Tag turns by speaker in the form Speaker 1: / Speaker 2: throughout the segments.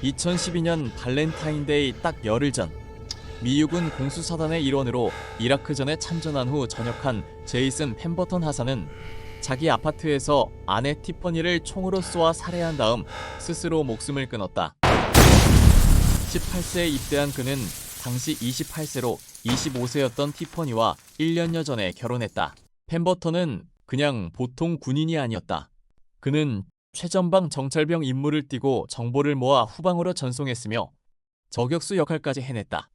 Speaker 1: 2012년 발렌타인데이 딱 열흘 전, 미국은 공수사단의 일원으로 이라크전에 참전한 후 전역한 제이슨 펜버턴 하사는 자기 아파트에서 아내 티퍼니를 총으로 쏘아 살해한 다음 스스로 목숨을 끊었다. 18세에 입대한 그는 당시 28세로 25세였던 티퍼니와 1년여 전에 결혼했다. 펜버턴은 그냥 보통 군인이 아니었다. 그는 최전방 정찰병 임무를 띠고 정보를 모아 후방으로 전송했으며 저격수 역할까지 해냈다.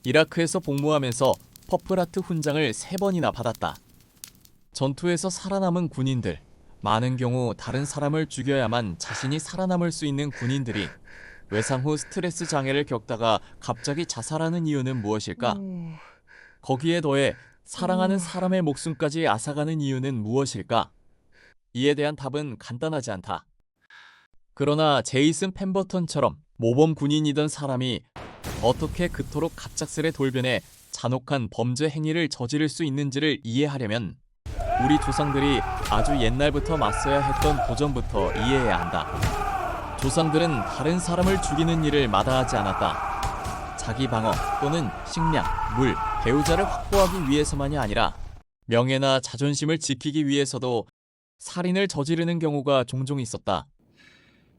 Speaker 1: 이라크에서 복무하면서 퍼플하트 훈장을 3번이나 받았다. 전투에서 살아남은 군인들, 많은 경우 다른 사람을 죽여야만 자신이 살아남을 수 있는 군인들이 외상 후 스트레스 장애를 겪다가 갑자기 자살하는 이유는 무엇일까? 거기에 더해 사랑하는 사람의 목숨까지 앗아가는 이유는 무엇일까? 이에 대한 답은 간단하지 않다. 그러나 제이슨 펜버턴처럼 모범 군인이던 사람이 어떻게 그토록 갑작스레 돌변해 잔혹한 범죄 행위를 저지를 수 있는지를 이해하려면 우리 조상들이 아주 옛날부터 맞서야 했던 도전부터 이해해야 한다. 조상들은 다른 사람을 죽이는 일을 마다하지 않았다. 자기 방어 또는 식량, 물, 배우자를 확보하기 위해서만이 아니라 명예나 자존심을 지키기 위해서도 살인을 저지르는 경우가 종종 있었다.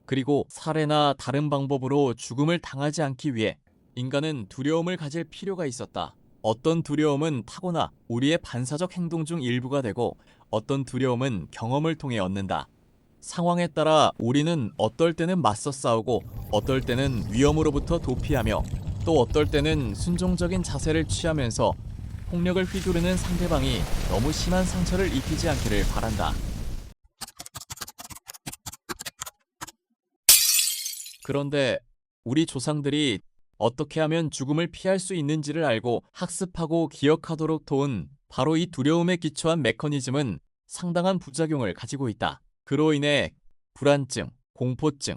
Speaker 1: 그리고 살해나 다른 방법으로 죽음을 당하지 않기 위해 인간은 두려움을 가질 필요가 있었다. 어떤 두려움은 타고나 우리의 반사적 행동 중 일부가 되고 어떤 두려움은 경험을 통해 얻는다. 상황에 따라 우리는 어떨 때는 맞서 싸우고 어떨 때는 위험으로부터 도피하며 또 어떨 때는 순종적인 자세를 취하면서 폭력을 휘두르는 상대방이 너무 심한 상처를 입히지 않기를 바란다. 그런데 우리 조상들이 어떻게 하면 죽음을 피할 수 있는지를 알고 학습하고 기억하도록 도운 바로 이 두려움에 기초한 메커니즘은 상당한 부작용을 가지고 있다. 그로 인해 불안증, 공포증,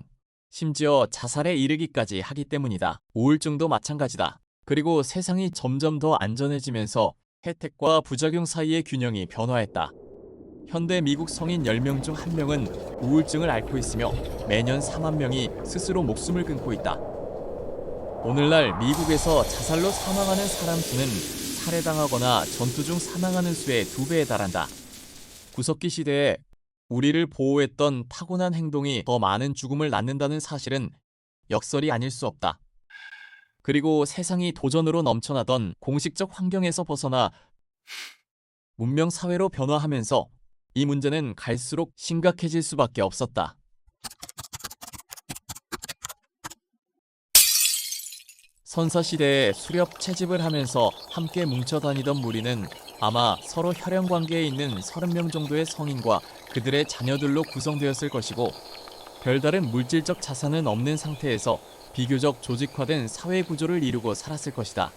Speaker 1: 심지어 자살에 이르기까지 하기 때문이다. 우울증도 마찬가지다. 그리고 세상이 점점 더 안전해지면서 혜택과 부작용 사이의 균형이 변화했다. 현대 미국 성인 10명 중 1명은 우울증을 앓고 있으며 매년 4만 명이 스스로 목숨을 끊고 있다. 오늘날 미국에서 자살로 사망하는 사람 수는 살해당하거나 전투 중 사망하는 수의 2배에 달한다. 구석기 시대에 우리를 보호했던 타고난 행동이 더 많은 죽음을 낳는다는 사실은 역설이 아닐 수 없다. 그리고 세상이 도전으로 넘쳐나던 공식적 환경에서 벗어나 문명 사회로 변화하면서 이 문제는 갈수록 심각해질 수밖에 없었다. 선사시대에 수렵 채집을 하면서 함께 뭉쳐 다니던 무리는 아마 서로 혈연 관계에 있는 30명 정도의 성인과 그들의 자녀들로 구성되었을 것이고 별다른 물질적 자산은 없는 상태에서 비교적 조직화된 사회 구조를 이루고 살았을 것이다.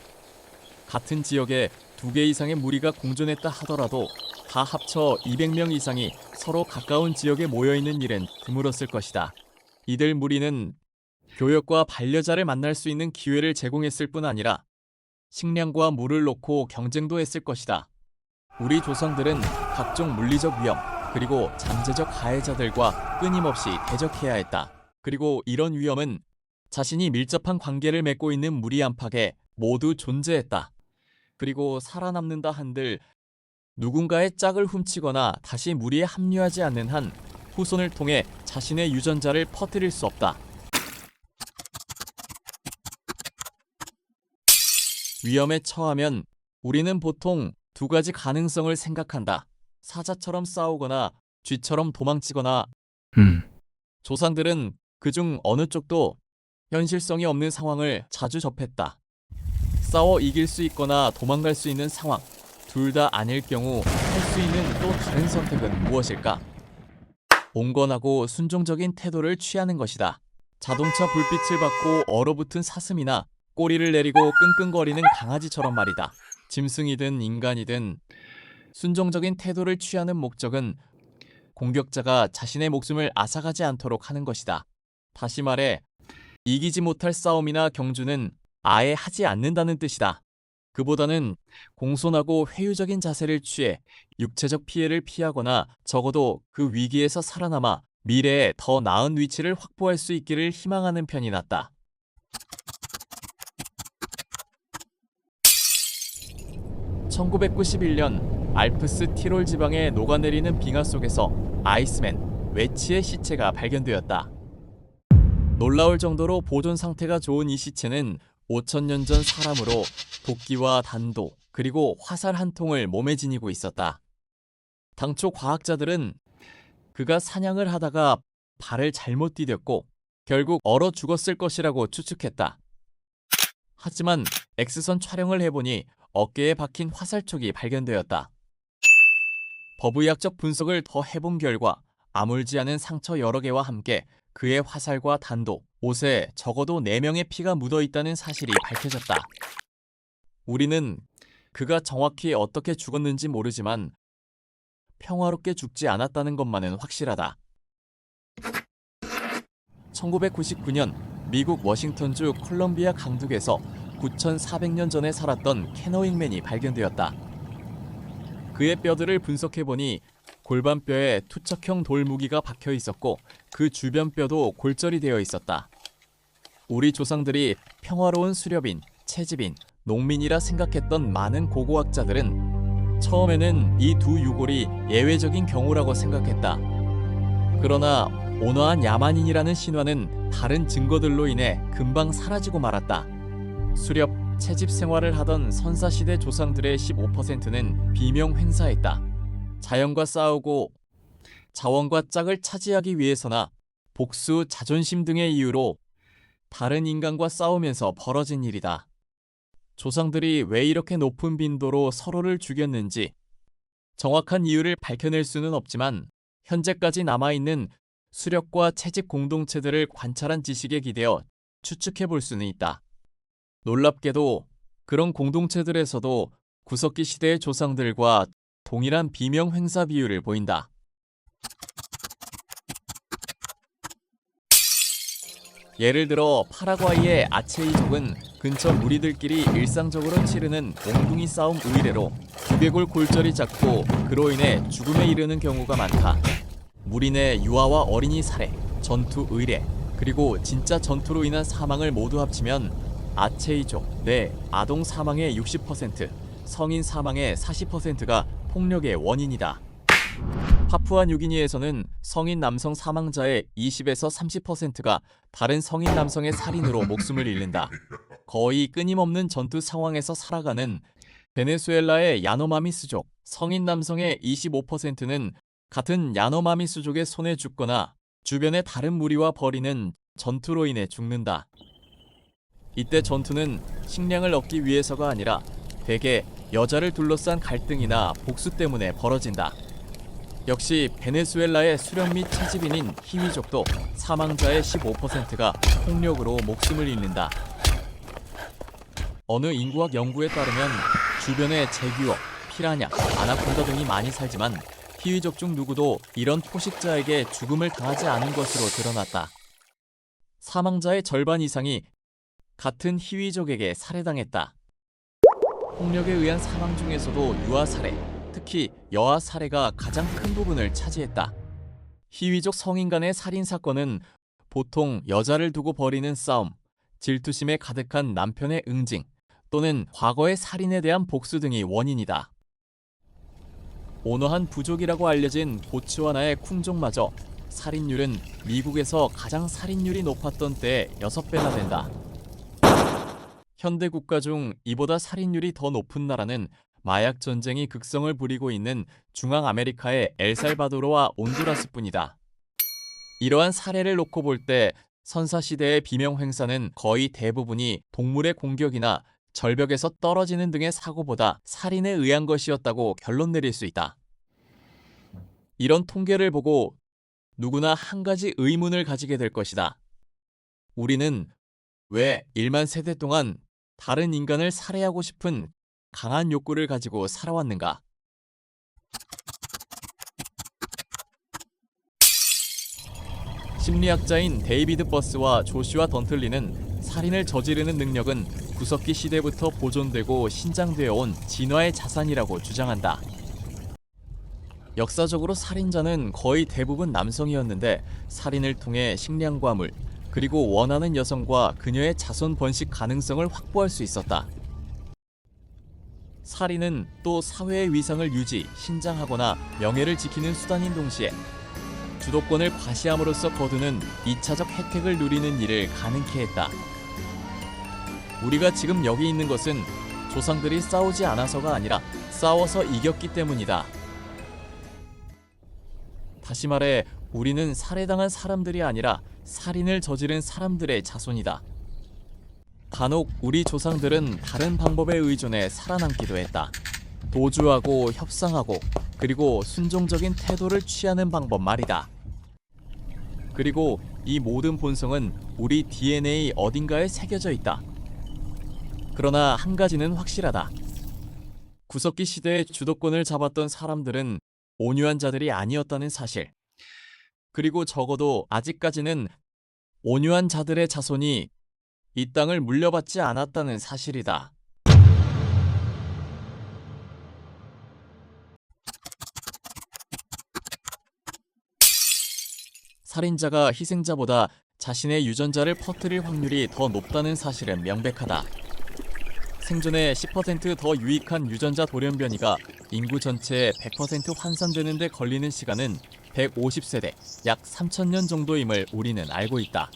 Speaker 1: 같은 지역에 2개 이상의 무리가 공존했다 하더라도 다 합쳐 200명 이상이 서로 가까운 지역에 모여있는 일은 드물었을 것이다. 이들 무리는 교역과 반려자를 만날 수 있는 기회를 제공했을 뿐 아니라 식량과 물을 놓고 경쟁도 했을 것이다. 우리 조상들은 각종 물리적 위험 그리고 잠재적 가해자들과 끊임없이 대적해야 했다. 그리고 이런 위험은 자신이 밀접한 관계를 맺고 있는 무리 안팎에 모두 존재했다. 그리고 살아남는다 한들 누군가의 짝을 훔치거나 다시 무리에 합류하지 않는 한 후손을 통해 자신의 유전자를 퍼뜨릴 수 없다. 위험에 처하면 우리는 보통 2가지 가능성을 생각한다. 사자처럼 싸우거나 쥐처럼 도망치거나 조상들은 그중 어느 쪽도 현실성이 없는 상황을 자주 접했다. 싸워 이길 수 있거나 도망갈 수 있는 상황, 둘 다 아닐 경우 할 수 있는 또 다른 선택은 무엇일까? 온건하고 순종적인 태도를 취하는 것이다. 자동차 불빛을 받고 얼어붙은 사슴이나 꼬리를 내리고 끙끙거리는 강아지처럼 말이다. 짐승이든 인간이든 순종적인 태도를 취하는 목적은 공격자가 자신의 목숨을 앗아가지 않도록 하는 것이다. 다시 말해 이기지 못할 싸움이나 경주는 아예 하지 않는다는 뜻이다. 그보다는 공손하고 회유적인 자세를 취해 육체적 피해를 피하거나 적어도 그 위기에서 살아남아 미래에 더 나은 위치를 확보할 수 있기를 희망하는 편이 낫다. 1991년 알프스 티롤 지방에 녹아내리는 빙하 속에서 아이스맨 웨치의 시체가 발견되었다. 놀라울 정도로 보존 상태가 좋은 이 시체는 5,000년 전 사람으로 도끼와 단도 그리고 화살 한 통을 몸에 지니고 있었다. 당초 과학자들은 그가 사냥을 하다가 발을 잘못 디뎠고 결국 얼어 죽었을 것이라고 추측했다. 하지만 X선 촬영을 해보니 어깨에 박힌 화살촉이 발견되었다. 법의학적 분석을 더 해본 결과 아물지 않은 상처 여러 개와 함께 그의 화살과 단도, 옷에 적어도 4명의 피가 묻어 있다는 사실이 밝혀졌다. 우리는 그가 정확히 어떻게 죽었는지 모르지만 평화롭게 죽지 않았다는 것만은 확실하다. 1999년 미국 워싱턴주 콜럼비아 강둑에서 9,400년 전에 살았던 캐노잉맨이 발견되었다. 그의 뼈들을 분석해보니 골반뼈에 투척형 돌무기가 박혀 있었고 그 주변 뼈도 골절이 되어 있었다. 우리 조상들이 평화로운 수렵인, 채집인, 농민이라 생각했던 많은 고고학자들은 처음에는 이 두 유골이 예외적인 경우라고 생각했다. 그러나 온화한 야만인이라는 신화는 다른 증거들로 인해 금방 사라지고 말았다. 수렵, 채집 생활을 하던 선사시대 조상들의 15%는 비명횡사했다. 자연과 싸우고 자원과 짝을 차지하기 위해서나 복수, 자존심 등의 이유로 다른 인간과 싸우면서 벌어진 일이다. 조상들이 왜 이렇게 높은 빈도로 서로를 죽였는지 정확한 이유를 밝혀낼 수는 없지만 현재까지 남아있는 수렵과 채집 공동체들을 관찰한 지식에 기대어 추측해 볼 수는 있다. 놀랍게도 그런 공동체들에서도 구석기 시대의 조상들과 동일한 비명횡사 비율을 보인다. 예를 들어 파라과이의 아체이족은 근처 무리들끼리 일상적으로 치르는 몽둥이 싸움 의례로 두개골 골절이 잦고 그로 인해 죽음에 이르는 경우가 많다. 무리 내 유아와 어린이 살해, 전투 의례, 그리고 진짜 전투로 인한 사망을 모두 합치면 아체이족 내 아동 사망의 60%, 성인 사망의 40%가 폭력의 원인이다. 파푸아뉴기니에서는 성인 남성 사망자의 20에서 30%가 다른 성인 남성의 살인으로 목숨을 잃는다. 거의 끊임없는 전투 상황에서 살아가는 베네수엘라의 야노마미스족 성인 남성의 25%는 같은 야노마미스족의 손에 죽거나 주변의 다른 무리와 벌이는 전투로 인해 죽는다. 이때 전투는 식량을 얻기 위해서가 아니라 대개 여자를 둘러싼 갈등이나 복수 때문에 벌어진다. 역시 베네수엘라의 수렵 및 채집인인 히위족도 사망자의 15%가 폭력으로 목숨을 잃는다. 어느 인구학 연구에 따르면 주변에 제규어, 피라냐, 아나콘다 등이 많이 살지만 히위족 중 누구도 이런 포식자에게 죽음을 당하지 않은 것으로 드러났다. 사망자의 절반 이상이 같은 히위족에게 살해당했다. 폭력에 의한 사망 중에서도 유아 살해, 특히 여아 살해가 가장 큰 부분을 차지했다. 히위족 성인 간의 살인 사건은 보통 여자를 두고 벌이는 싸움, 질투심에 가득한 남편의 응징, 또는 과거의 살인에 대한 복수 등이 원인이다. 온화한 부족이라고 알려진 보츠와나의 쿵족마저 살인율은 미국에서 가장 살인율이 높았던 때의 6배나 된다. 현대 국가 중 이보다 살인율이 더 높은 나라는 마약 전쟁이 극성을 부리고 있는 중앙아메리카의 엘살바도르와 온두라스뿐이다. 이러한 사례를 놓고 볼 때 선사시대의 비명횡사는 거의 대부분이 동물의 공격이나 절벽에서 떨어지는 등의 사고보다 살인에 의한 것이었다고 결론 내릴 수 있다. 이런 통계를 보고 누구나 한 가지 의문을 가지게 될 것이다. 우리는 왜 1만 세대 동안 다른 인간을 살해하고 싶은 강한 욕구를 가지고 살아왔는가? 심리학자인 데이비드 버스와 조슈아 던틀리는 살인을 저지르는 능력은 구석기 시대부터 보존되고 신장되어 온 진화의 자산이라고 주장한다. 역사적으로 살인자는 거의 대부분 남성이었는데 살인을 통해 식량과 물, 그리고 원하는 여성과 그녀의 자손 번식 가능성을 확보할 수 있었다. 살인은 또 사회의 위상을 유지, 신장하거나 명예를 지키는 수단인 동시에 주도권을 과시함으로써 거두는 2차적 혜택을 누리는 일을 가능케 했다. 우리가 지금 여기 있는 것은 조상들이 싸우지 않아서가 아니라 싸워서 이겼기 때문이다. 다시 말해 우리는 살해당한 사람들이 아니라 살인을 저지른 사람들의 자손이다. 간혹 우리 조상들은 다른 방법에 의존해 살아남기도 했다. 도주하고 협상하고 그리고 순종적인 태도를 취하는 방법 말이다. 그리고 이 모든 본성은 우리 DNA 어딘가에 새겨져 있다. 그러나 한 가지는 확실하다. 구석기 시대의 주도권을 잡았던 사람들은 온유한 자들이 아니었다는 사실. 그리고 적어도 아직까지는 온유한 자들의 자손이 이 땅을 물려받지 않았다는 사실이다. 살인자가 희생자보다 자신의 유전자를 퍼뜨릴 확률이 더 높다는 사실은 명백하다. 생존에 10%더 유익한 유전자 돌연변이가 인구 전체의 100% 환산되는 데 걸리는 시간은 150세대, 약 3,000년 정도임을 우리는 알고 있다.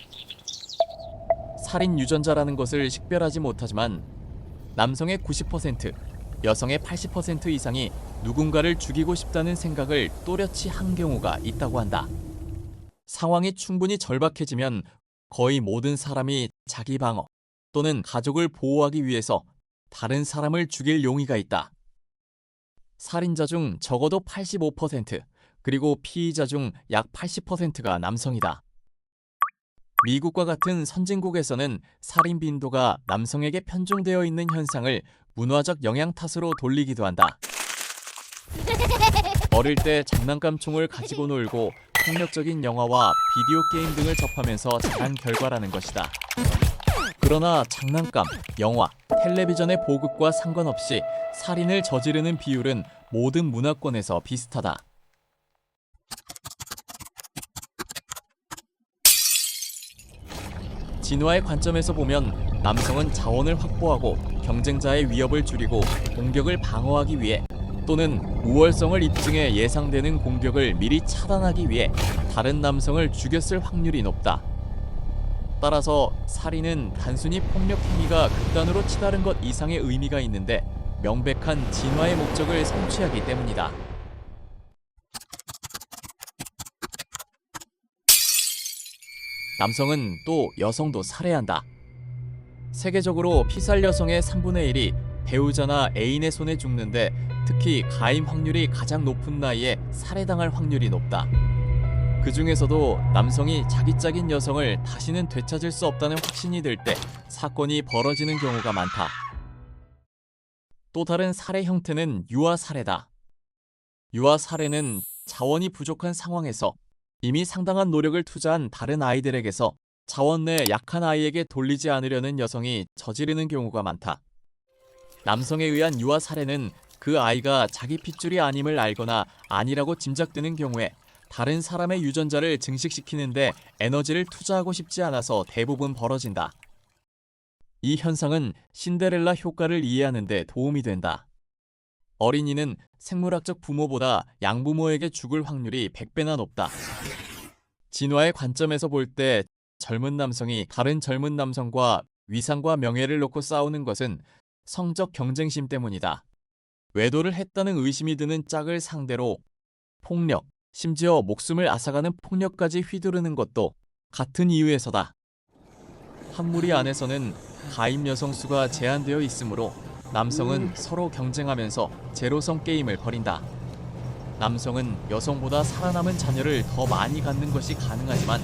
Speaker 1: 살인 유전자라는 것을 식별하지 못하지만 남성의 90%, 여성의 80% 이상이 누군가를 죽이고 싶다는 생각을 또렷이 한 경우가 있다고 한다. 상황이 충분히 절박해지면 거의 모든 사람이 자기 방어 또는 가족을 보호하기 위해서 다른 사람을 죽일 용의가 있다. 살인자 중 적어도 85%, 그리고 피의자 중 약 80%가 남성이다. 미국과 같은 선진국에서는 살인 빈도가 남성에게 편중되어 있는 현상을 문화적 영향 탓으로 돌리기도 한다. 어릴 때 장난감 총을 가지고 놀고 폭력적인 영화와 비디오 게임 등을 접하면서 자란 결과라는 것이다. 그러나 장난감, 영화, 텔레비전의 보급과 상관없이 살인을 저지르는 비율은 모든 문화권에서 비슷하다. 진화의 관점에서 보면 남성은 자원을 확보하고 경쟁자의 위협을 줄이고 공격을 방어하기 위해 또는 우월성을 입증해 예상되는 공격을 미리 차단하기 위해 다른 남성을 죽였을 확률이 높다. 따라서 살인은 단순히 폭력 행위가 극단으로 치달은 것 이상의 의미가 있는데 명백한 진화의 목적을 성취하기 때문이다. 남성은 또 여성도 살해한다. 세계적으로 피살 여성의 3분의 1이 배우자나 애인의 손에 죽는데 특히 가임 확률이 가장 높은 나이에 살해당할 확률이 높다. 그 중에서도 남성이 자기 짝인 여성을 다시는 되찾을 수 없다는 확신이 들 때 사건이 벌어지는 경우가 많다. 또 다른 살해 형태는 유아 살해다. 유아 살해는 자원이 부족한 상황에서 이미 상당한 노력을 투자한 다른 아이들에게서 자원 내 약한 아이에게 돌리지 않으려는 여성이 저지르는 경우가 많다. 남성에 의한 유아 살해는 그 아이가 자기 핏줄이 아님을 알거나 아니라고 짐작되는 경우에 다른 사람의 유전자를 증식시키는데 에너지를 투자하고 싶지 않아서 대부분 벌어진다. 이 현상은 신데렐라 효과를 이해하는 데 도움이 된다. 어린이는 생물학적 부모보다 양부모에게 죽을 확률이 100배나 높다. 진화의 관점에서 볼 때 젊은 남성이 다른 젊은 남성과 위상과 명예를 놓고 싸우는 것은 성적 경쟁심 때문이다. 외도를 했다는 의심이 드는 짝을 상대로 폭력, 심지어 목숨을 앗아가는 폭력까지 휘두르는 것도 같은 이유에서다. 한 무리 안에서는 가임 여성 수가 제한되어 있으므로 남성은 서로 경쟁하면서 제로섬 게임을 벌인다. 남성은 여성보다 살아남은 자녀를 더 많이 갖는 것이 가능하지만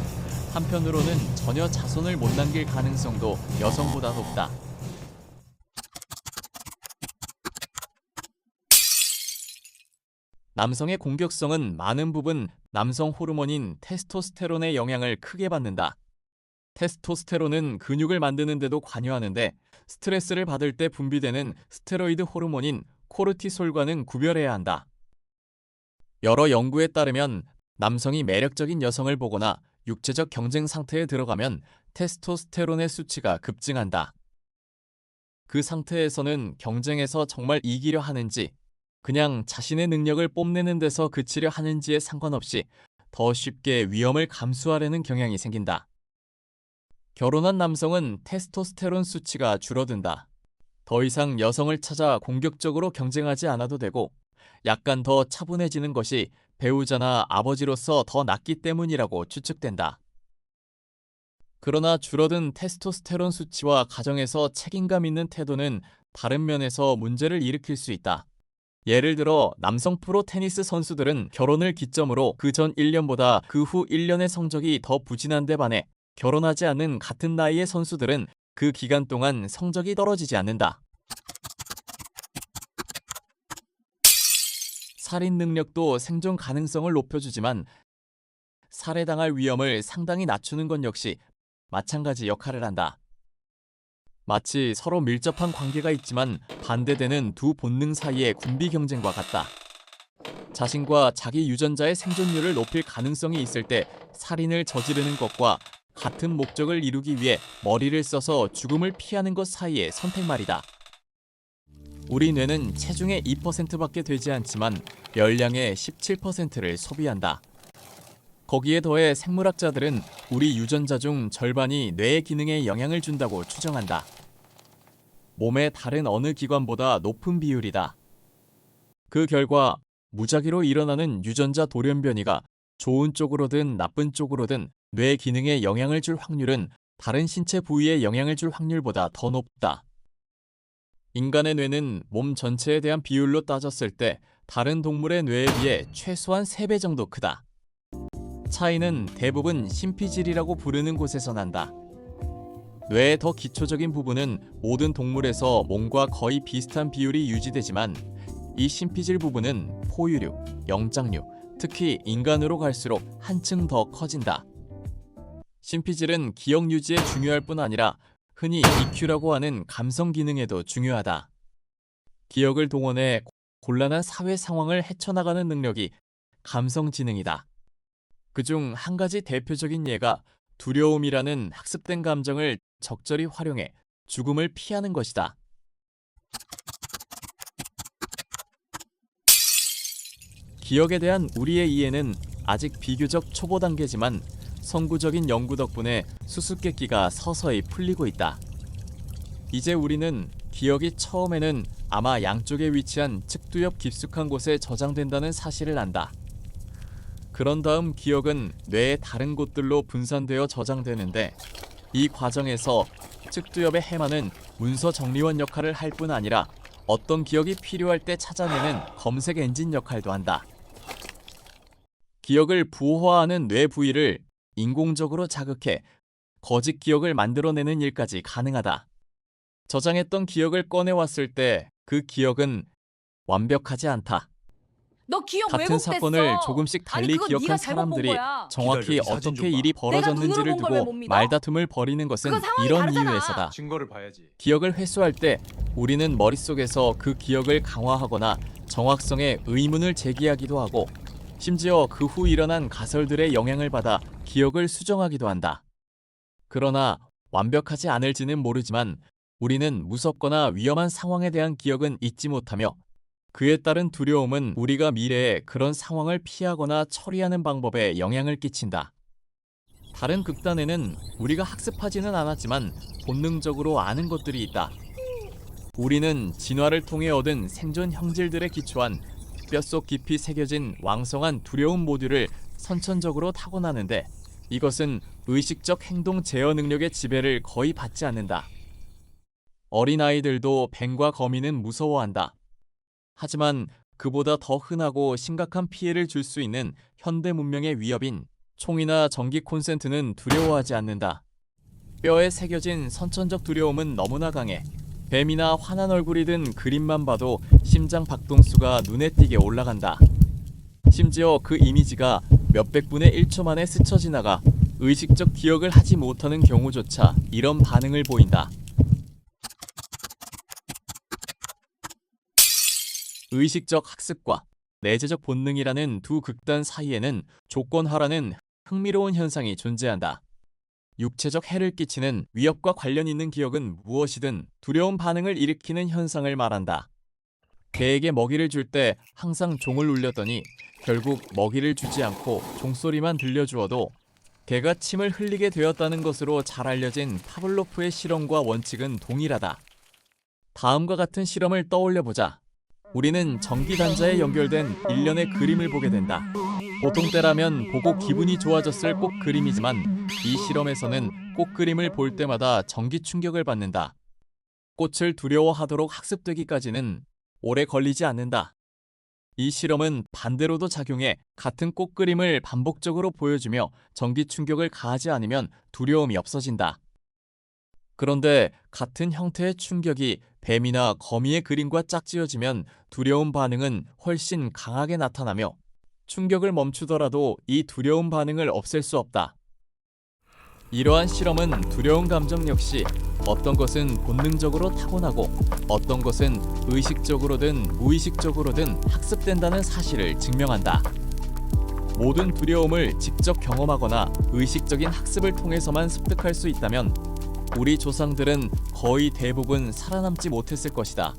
Speaker 1: 한편으로는 전혀 자손을 못 남길 가능성도 여성보다 높다. 남성의 공격성은 많은 부분 남성 호르몬인 테스토스테론의 영향을 크게 받는다. 테스토스테론은 근육을 만드는 데도 관여하는데 스트레스를 받을 때 분비되는 스테로이드 호르몬인 코르티솔과는 구별해야 한다. 여러 연구에 따르면 남성이 매력적인 여성을 보거나 육체적 경쟁 상태에 들어가면 테스토스테론의 수치가 급증한다. 그 상태에서는 경쟁에서 정말 이기려 하는지, 그냥 자신의 능력을 뽐내는 데서 그치려 하는지에 상관없이 더 쉽게 위험을 감수하려는 경향이 생긴다. 결혼한 남성은 테스토스테론 수치가 줄어든다. 더 이상 여성을 찾아 공격적으로 경쟁하지 않아도 되고, 약간 더 차분해지는 것이 배우자나 아버지로서 더 낫기 때문이라고 추측된다. 그러나 줄어든 테스토스테론 수치와 가정에서 책임감 있는 태도는 다른 면에서 문제를 일으킬 수 있다. 예를 들어 남성 프로 테니스 선수들은 결혼을 기점으로 그 전 1년보다 그 후 1년의 성적이 더 부진한데 반해 결혼하지 않은 같은 나이의 선수들은 그 기간 동안 성적이 떨어지지 않는다. 살인 능력도 생존 가능성을 높여주지만 살해당할 위험을 상당히 낮추는 것 역시 마찬가지 역할을 한다. 마치 서로 밀접한 관계가 있지만 반대되는 두 본능 사이의 군비 경쟁과 같다. 자신과 자기 유전자의 생존율을 높일 가능성이 있을 때 살인을 저지르는 것과 같은 목적을 이루기 위해 머리를 써서 죽음을 피하는 것 사이의 선택 말이다. 우리 뇌는 체중의 2%밖에 되지 않지만 열량의 17%를 소비한다. 거기에 더해 생물학자들은 우리 유전자 중 절반이 뇌의 기능에 영향을 준다고 추정한다. 몸의 다른 어느 기관보다 높은 비율이다. 그 결과 무작위로 일어나는 유전자 돌연변이가 좋은 쪽으로든 나쁜 쪽으로든 뇌 기능에 영향을 줄 확률은 다른 신체 부위에 영향을 줄 확률보다 더 높다. 인간의 뇌는 몸 전체에 대한 비율로 따졌을 때 다른 동물의 뇌에 비해 최소한 3배 정도 크다. 차이는 대부분 심피질이라고 부르는 곳에서 난다. 뇌의 더 기초적인 부분은 모든 동물에서 몸과 거의 비슷한 비율이 유지되지만 이 심피질 부분은 포유류, 영장류, 특히 인간으로 갈수록 한층 더 커진다. 심피질은 기억 유지에 중요할 뿐 아니라 흔히 EQ라고 하는 감성 기능에도 중요하다. 기억을 동원해 곤란한 사회 상황을 헤쳐나가는 능력이 감성 지능이다. 그중 한 가지 대표적인 예가 두려움이라는 학습된 감정을 적절히 활용해 죽음을 피하는 것이다. 기억에 대한 우리의 이해는 아직 비교적 초보 단계지만 선구적인 연구 덕분에 수수께끼가 서서히 풀리고 있다. 이제 우리는 기억이 처음에는 아마 양쪽에 위치한 측두엽 깊숙한 곳에 저장된다는 사실을 안다. 그런 다음 기억은 뇌의 다른 곳들로 분산되어 저장되는데 이 과정에서 측두엽의 해마는 문서 정리원 역할을 할 뿐 아니라 어떤 기억이 필요할 때 찾아내는 검색 엔진 역할도 한다. 기억을 부호화하는 뇌 부위를 인공적으로 자극해 거짓 기억을 만들어내는 일까지 가능하다. 저장했던 기억을 꺼내왔을 때 그 기억은 완벽하지 않다.
Speaker 2: 너 기억
Speaker 1: 같은
Speaker 2: 왜곡됐어.
Speaker 1: 사건을 조금씩
Speaker 2: 아니,
Speaker 1: 달리
Speaker 2: 그건
Speaker 1: 기억한
Speaker 2: 네가 잘못 본
Speaker 1: 사람들이
Speaker 2: 거야.
Speaker 1: 정확히
Speaker 3: 기다려, 이 사진
Speaker 1: 어떻게
Speaker 3: 좀 봐.
Speaker 1: 일이
Speaker 2: 내가 눈으로
Speaker 1: 벌어졌는지를
Speaker 2: 본 걸 왜
Speaker 1: 두고
Speaker 2: 못 믿어?
Speaker 1: 말다툼을 벌이는 것은
Speaker 2: 그건 상황이
Speaker 1: 이런
Speaker 2: 다르잖아.
Speaker 1: 이유에서다.
Speaker 3: 증거를 봐야지.
Speaker 1: 기억을 회수할 때 우리는 머릿속에서 그 기억을 강화하거나 정확성에 의문을 제기하기도 하고 심지어 그 후 일어난 가설들의 영향을 받아 기억을 수정하기도 한다. 그러나 완벽하지 않을지는 모르지만 우리는 무섭거나 위험한 상황에 대한 기억은 잊지 못하며 그에 따른 두려움은 우리가 미래에 그런 상황을 피하거나 처리하는 방법에 영향을 끼친다. 다른 극단에는 우리가 학습하지는 않았지만 본능적으로 아는 것들이 있다. 우리는 진화를 통해 얻은 생존 형질들에 기초한 뼛속 깊이 새겨진 왕성한 두려움 모듈을 선천적으로 타고나는데 이것은 의식적 행동 제어 능력의 지배를 거의 받지 않는다. 어린아이들도 뱀과 거미는 무서워한다. 하지만 그보다 더 흔하고 심각한 피해를 줄 수 있는 현대 문명의 위협인 총이나 전기 콘센트는 두려워하지 않는다. 뼈에 새겨진 선천적 두려움은 너무나 강해 뱀이나 환한 얼굴이 든 그림만 봐도 심장 박동수가 눈에 띄게 올라간다. 심지어 그 이미지가 몇백 분의 1초 만에 스쳐 지나가 의식적 기억을 하지 못하는 경우조차 이런 반응을 보인다. 의식적 학습과 내재적 본능이라는 두 극단 사이에는 조건화라는 흥미로운 현상이 존재한다. 육체적 해를 끼치는 위협과 관련 있는 기억은 무엇이든 두려운 반응을 일으키는 현상을 말한다. 개에게 먹이를 줄 때 항상 종을 울렸더니 결국 먹이를 주지 않고 종소리만 들려주어도 개가 침을 흘리게 되었다는 것으로 잘 알려진 파블로프의 실험과 원칙은 동일하다. 다음과 같은 실험을 떠올려보자. 우리는 전기단자에 연결된 일련의 그림을 보게 된다. 보통 때라면 보고 기분이 좋아졌을 꽃 그림이지만 이 실험에서는 꽃 그림을 볼 때마다 전기 충격을 받는다. 꽃을 두려워하도록 학습되기까지는 오래 걸리지 않는다. 이 실험은 반대로도 작용해 같은 꽃 그림을 반복적으로 보여주며 전기 충격을 가하지 않으면 두려움이 없어진다. 그런데 같은 형태의 충격이 뱀이나 거미의 그림과 짝지어지면 두려움 반응은 훨씬 강하게 나타나며 충격을 멈추더라도 이 두려움 반응을 없앨 수 없다. 이러한 실험은 두려운 감정 역시 어떤 것은 본능적으로 타고나고 어떤 것은 의식적으로든 무의식적으로든 학습된다는 사실을 증명한다. 모든 두려움을 직접 경험하거나 의식적인 학습을 통해서만 습득할 수 있다면 우리 조상들은 거의 대부분 살아남지 못했을 것이다.